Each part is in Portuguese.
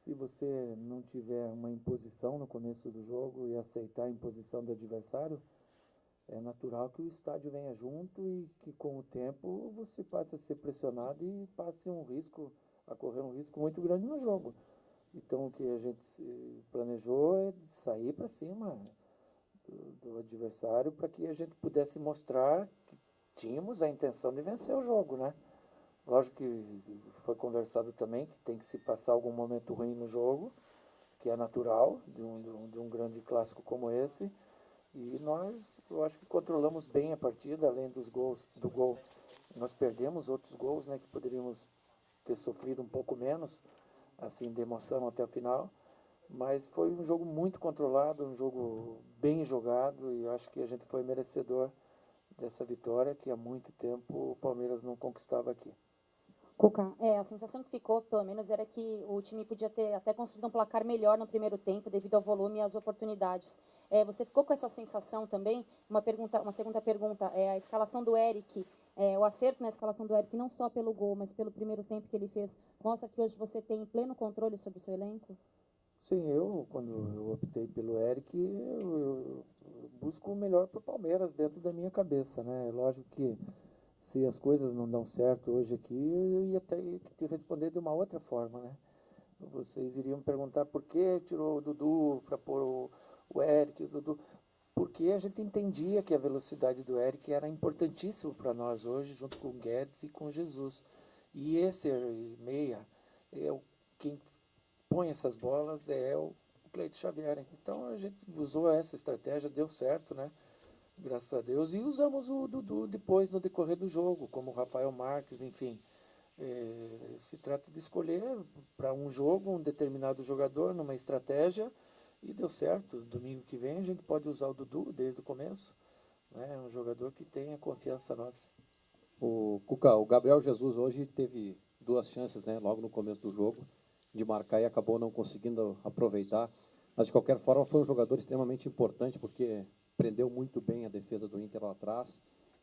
se você não tiver uma imposição no começo do jogo e aceitar a imposição do adversário, é natural que o estádio venha junto e que com o tempo você passe a ser pressionado e passe a correr um risco muito grande no jogo. Então o que a gente planejou é sair para cima do adversário para que a gente pudesse mostrar que tínhamos a intenção de vencer o jogo, né? Lógico que foi conversado também que tem que se passar algum momento ruim no jogo, que é natural de um grande clássico como esse. E nós, eu acho que controlamos bem a partida, além do gol. Nós perdemos outros gols, né, que poderíamos ter sofrido um pouco menos, assim, de emoção até o final. Mas foi um jogo muito controlado, um jogo bem jogado e eu acho que a gente foi merecedor dessa vitória que há muito tempo o Palmeiras não conquistava aqui. Cuca, a sensação que ficou, pelo menos, era que o time podia ter até construído um placar melhor no primeiro tempo, devido ao volume e às oportunidades. Você ficou com essa sensação também? Uma segunda pergunta, a escalação do Eric, o acerto na escalação do Eric, não só pelo gol, mas pelo primeiro tempo que ele fez, mostra que hoje você tem pleno controle sobre o seu elenco? Sim, quando eu optei pelo Eric, eu busco o melhor para o Palmeiras dentro da minha cabeça, né? Lógico que se as coisas não dão certo hoje aqui, eu ia ter que te responder de uma outra forma, né? Vocês iriam perguntar por que tirou o Dudu para pôr o Eric, o Dudu. Porque a gente entendia que a velocidade do Eric era importantíssimo para nós hoje, junto com o Guedes e com o Jesus. E esse meia, é o, quem põe essas bolas é o Cleito Xavier. Então a gente usou essa estratégia, deu certo, né? Graças a Deus. E usamos o Dudu depois no decorrer do jogo, como o Rafael Marques, enfim. Se trata de escolher para um jogo um determinado jogador numa estratégia e deu certo. Domingo que vem a gente pode usar o Dudu desde o começo. Né? É um jogador que tem a confiança nossa. O Cuca, o Gabriel Jesus hoje teve duas chances, né, logo no começo do jogo, de marcar e acabou não conseguindo aproveitar. Mas, de qualquer forma, foi um jogador extremamente importante, porque prendeu muito bem a defesa do Inter lá atrás.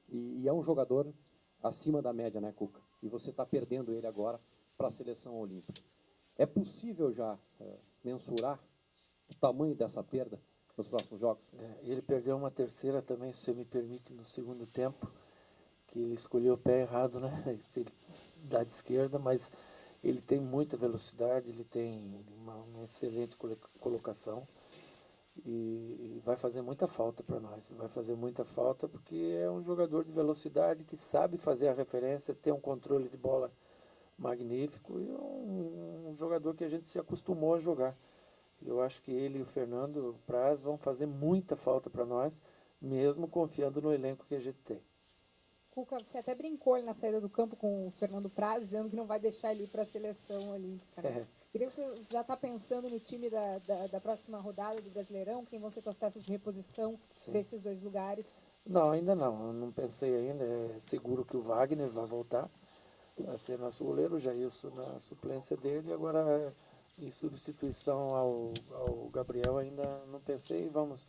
E é um jogador acima da média, né, Cuca? E você está perdendo ele agora para a seleção olímpica. É possível já mensurar o tamanho dessa perda nos próximos jogos? Ele perdeu uma terceira também, se você me permite, no segundo tempo, que ele escolheu o pé errado, né? Ele dá de esquerda, mas ele tem muita velocidade, ele tem uma excelente colocação e vai fazer muita falta para nós. Vai fazer muita falta porque é um jogador de velocidade que sabe fazer a referência, tem um controle de bola magnífico e um jogador que a gente se acostumou a jogar. Eu acho que ele e o Fernando Praz vão fazer muita falta para nós, mesmo confiando no elenco que a gente tem. Cuca, você até brincou ali na saída do campo com o Fernando Praz, dizendo que não vai deixar ele ir para a seleção olímpica. Né? Queria que você já está pensando no time da próxima rodada do Brasileirão, quem vão ser suas peças de reposição para esses dois lugares? Não, ainda não. Eu não pensei ainda. É seguro que o Wagner vai voltar a ser nosso goleiro, já isso na suplência dele. Agora, em substituição ao Gabriel, ainda não pensei. Vamos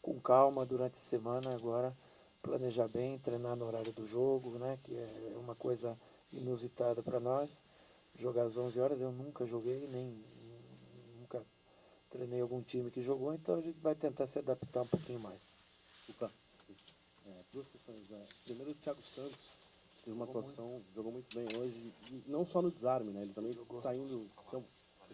com calma durante a semana agora, planejar bem, treinar no horário do jogo, né? Que é uma coisa inusitada para nós. Jogar às 11 horas, eu nunca joguei, nem nunca treinei algum time que jogou, então a gente vai tentar se adaptar um pouquinho mais. Opa, duas questões. Primeiro, o Thiago Santos teve uma atuação, jogou muito bem hoje, e não só no desarme, né? Ele também saindo. Eu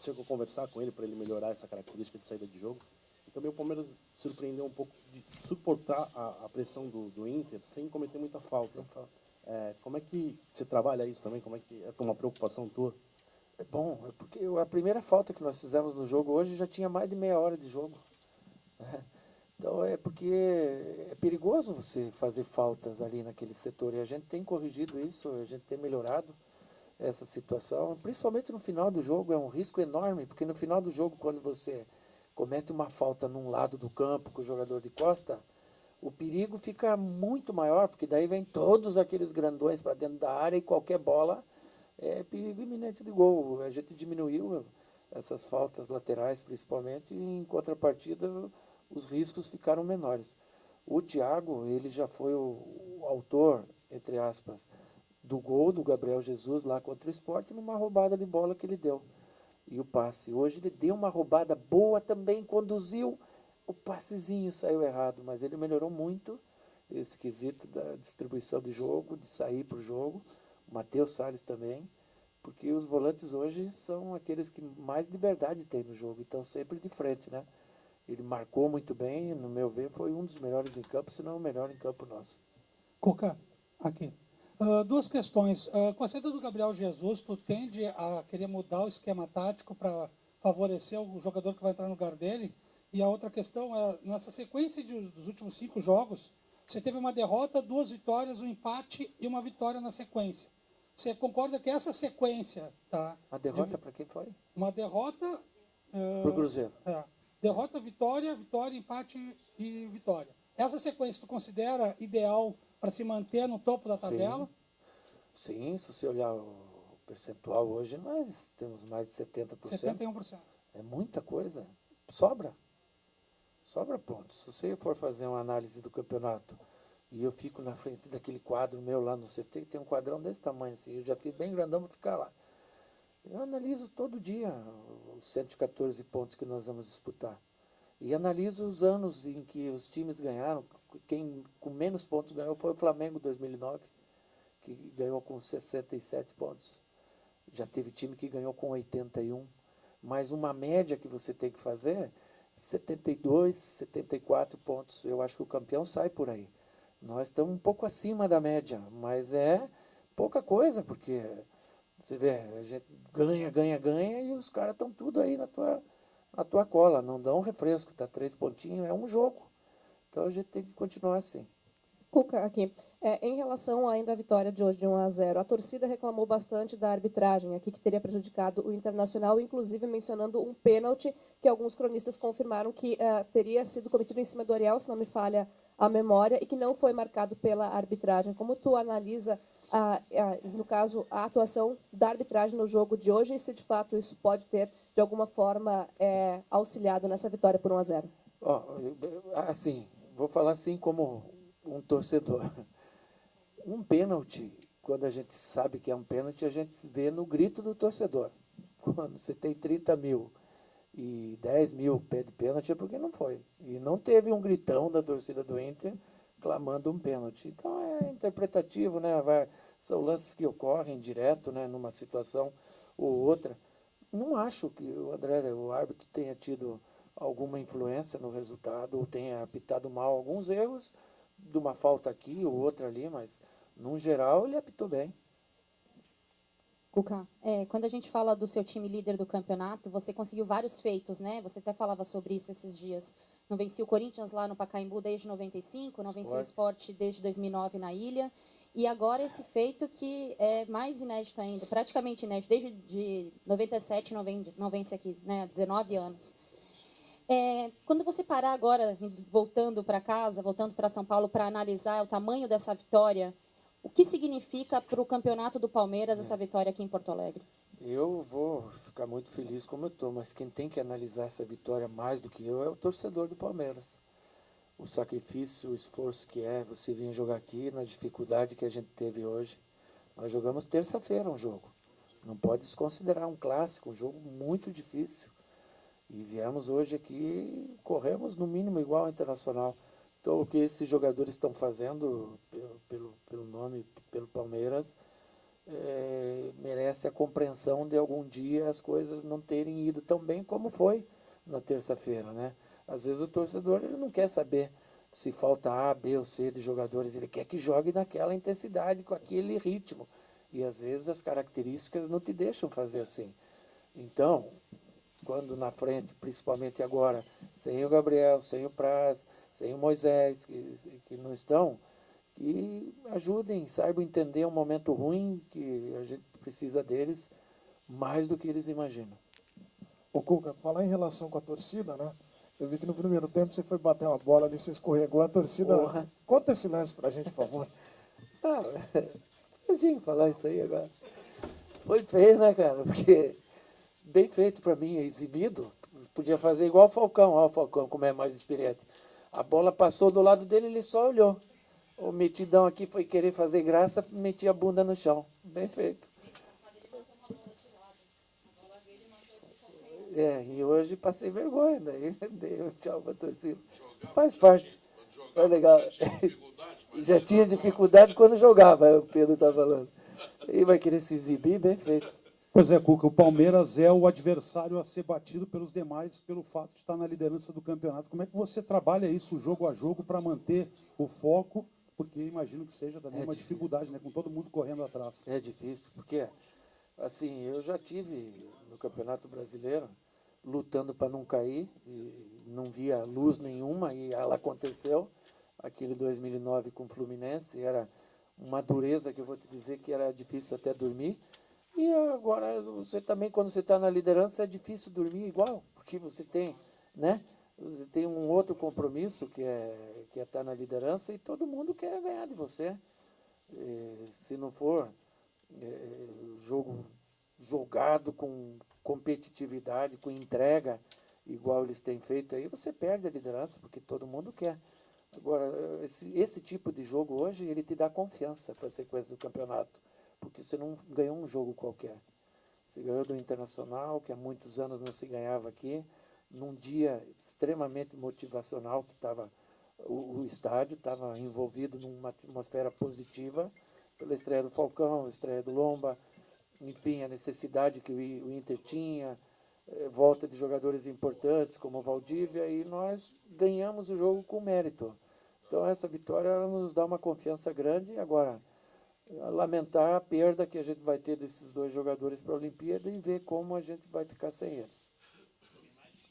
chego a conversar com ele para ele melhorar essa característica de saída de jogo. E também o Palmeiras surpreendeu um pouco de suportar a pressão do Inter sem cometer muita falta. Como é que você trabalha isso também? Como é que é uma preocupação tua? É bom, porque a primeira falta que nós fizemos no jogo hoje já tinha mais de meia hora de jogo. Então é porque é perigoso você fazer faltas ali naquele setor e a gente tem corrigido isso, a gente tem melhorado essa situação, principalmente no final do jogo, é um risco enorme, porque no final do jogo, quando você comete uma falta num lado do campo com o jogador de costa, o perigo fica muito maior, porque daí vem todos aqueles grandões para dentro da área e qualquer bola é perigo iminente de gol. A gente diminuiu essas faltas laterais, principalmente, e em contrapartida os riscos ficaram menores. O Thiago, ele já foi o autor, entre aspas, do gol do Gabriel Jesus lá contra o Sport numa roubada de bola que ele deu. e o passe. Hoje ele deu uma roubada boa também, conduziu, o passezinho saiu errado, mas ele melhorou muito esse quesito da distribuição de jogo, de sair para o jogo. O Matheus Salles também, porque os volantes hoje são aqueles que mais liberdade tem no jogo, então sempre de frente, né? Ele marcou muito bem, no meu ver, foi um dos melhores em campo, se não o melhor em campo nosso. Cuca, aqui. Duas questões. Com a saída do Gabriel Jesus, tu tende a querer mudar o esquema tático para favorecer o jogador que vai entrar no lugar dele? E a outra questão é, nessa sequência dos últimos 5 jogos, você teve uma derrota, 2 vitórias, um empate e uma vitória na sequência. Você concorda que essa sequência... Tá, A derrota para quem foi? uma derrota... Para o Cruzeiro. Derrota, vitória, vitória, empate e vitória. Essa sequência tu considera ideal para se manter no topo da tabela? Sim, se você olhar o percentual hoje, nós temos mais de 70%. 71%. É muita coisa. Sobra. Sobra pontos. Se você for fazer uma análise do campeonato e eu fico na frente daquele quadro meu lá no CT, que tem um quadrão desse tamanho assim, eu já fiz bem grandão para ficar lá. Eu analiso todo dia os 114 pontos que nós vamos disputar. E analiso os anos em que os times ganharam. Quem com menos pontos ganhou foi o Flamengo 2009, que ganhou com 67 pontos. Já teve time que ganhou com 81. Mas uma média que você tem que fazer, 72, 74 pontos. Eu acho que o campeão sai por aí. Nós estamos um pouco acima da média, mas é pouca coisa, porque você vê, a gente ganha e os caras estão tudo aí na tua cola. Não dão um refresco, tá 3 pontinhos, é um jogo. Então a gente tem que continuar assim. Cuca, aqui. Em relação ainda à vitória de hoje de 1-0, a torcida reclamou bastante da arbitragem aqui, que teria prejudicado o Internacional, inclusive mencionando um pênalti que alguns cronistas confirmaram que teria sido cometido em cima do Ariel, se não me falha a memória, e que não foi marcado pela arbitragem. Como tu analisa, no caso, a atuação da arbitragem no jogo de hoje e se de fato isso pode ter, de alguma forma, auxiliado nessa vitória por 1-0? Assim, vou falar assim como um torcedor. Um pênalti, quando a gente sabe que é um pênalti, a gente vê no grito do torcedor. Quando você tem 30 mil e 10 mil pede pênalti, é porque não foi. E não teve um gritão da torcida do Inter clamando um pênalti. Então é interpretativo, né? São lances que ocorrem direto, né? Numa situação ou outra. Não acho que o árbitro tenha tido alguma influência no resultado ou tenha apitado mal alguns erros, de uma falta aqui ou outra ali, mas no geral ele apitou bem. Cuca, quando a gente fala do seu time líder do campeonato, você conseguiu vários feitos, né? Você até falava sobre isso esses dias. Não vencia o Corinthians lá no Pacaembu desde 95, não vencia o Sport desde 2009 na Ilha. E agora esse feito que é mais inédito ainda, praticamente inédito, desde de 97 não vence aqui, né? Há 19 anos. Quando você parar agora, voltando para casa, voltando para São Paulo, para analisar o tamanho dessa vitória, o que significa para o campeonato do Palmeiras essa vitória aqui em Porto Alegre? Eu vou ficar muito feliz como eu estou, mas quem tem que analisar essa vitória mais do que eu é o torcedor do Palmeiras. O sacrifício, o esforço que é você vir jogar aqui, na dificuldade que a gente teve hoje. Nós jogamos terça-feira um jogo. Não pode desconsiderar um clássico, um jogo muito difícil. E viemos hoje aqui, corremos no mínimo igual ao Internacional. Então, o que esses jogadores estão fazendo pelo nome, pelo Palmeiras, merece a compreensão de algum dia as coisas não terem ido tão bem como foi na terça-feira, né? Às vezes o torcedor ele não quer saber se falta A, B ou C de jogadores, ele quer que jogue naquela intensidade, com aquele ritmo. E às vezes as características não te deixam fazer assim. Então, quando na frente, principalmente agora, sem o Gabriel, sem o Praz, sem o Moisés, que não estão, que ajudem, saibam entender um momento ruim, que a gente precisa deles mais do que eles imaginam. Ô Cuca, falar em relação com a torcida, né? Eu vi que no primeiro tempo você foi bater uma bola ali, você escorregou, a torcida... Porra. Conta esse lance pra gente, por favor. Assim, falar isso aí agora. Foi feio, né, cara? Porque bem feito para mim, exibido. Podia fazer igual o Falcão, ó, o Falcão, como é mais experiente. A bola passou do lado dele, ele só olhou. O metidão aqui foi querer fazer graça, meti a bunda no chão. Bem feito. E hoje passei vergonha, daí dei um tchau pra torcida. Faz parte. É legal. Já tinha dificuldade quando jogava, o Pedro tá falando. E vai querer se exibir, bem feito. Pois é, Cuca, o Palmeiras é o adversário a ser batido pelos demais pelo fato de estar na liderança do campeonato. Como é que você trabalha isso jogo a jogo para manter o foco? Porque imagino que seja também uma dificuldade, né? Com todo mundo correndo atrás. É difícil, porque assim, eu já tive no Campeonato Brasileiro lutando para não cair, e não via luz nenhuma, e ela aconteceu. Aquele 2009 com o Fluminense, era uma dureza que eu vou te dizer que era difícil até dormir. E agora, você também, quando você está na liderança, é difícil dormir igual, porque você tem, né? Você tem um outro compromisso que é estar na liderança e todo mundo quer ganhar de você. Se não for jogo jogado com competitividade, com entrega, igual eles têm feito aí, você perde a liderança, porque todo mundo quer. Agora, esse tipo de jogo hoje, ele te dá confiança para a sequência do campeonato, porque você não ganhou um jogo qualquer. Você ganhou do Internacional, que há muitos anos não se ganhava aqui, num dia extremamente motivacional, que estava o estádio estava envolvido numa atmosfera positiva, pela estreia do Falcão, a estreia do Lomba, enfim, a necessidade que o Inter tinha, volta de jogadores importantes como o Valdívia, e nós ganhamos o jogo com mérito. Então essa vitória ela nos dá uma confiança grande. Agora, lamentar a perda que a gente vai ter desses dois jogadores para a Olimpíada e ver como a gente vai ficar sem eles.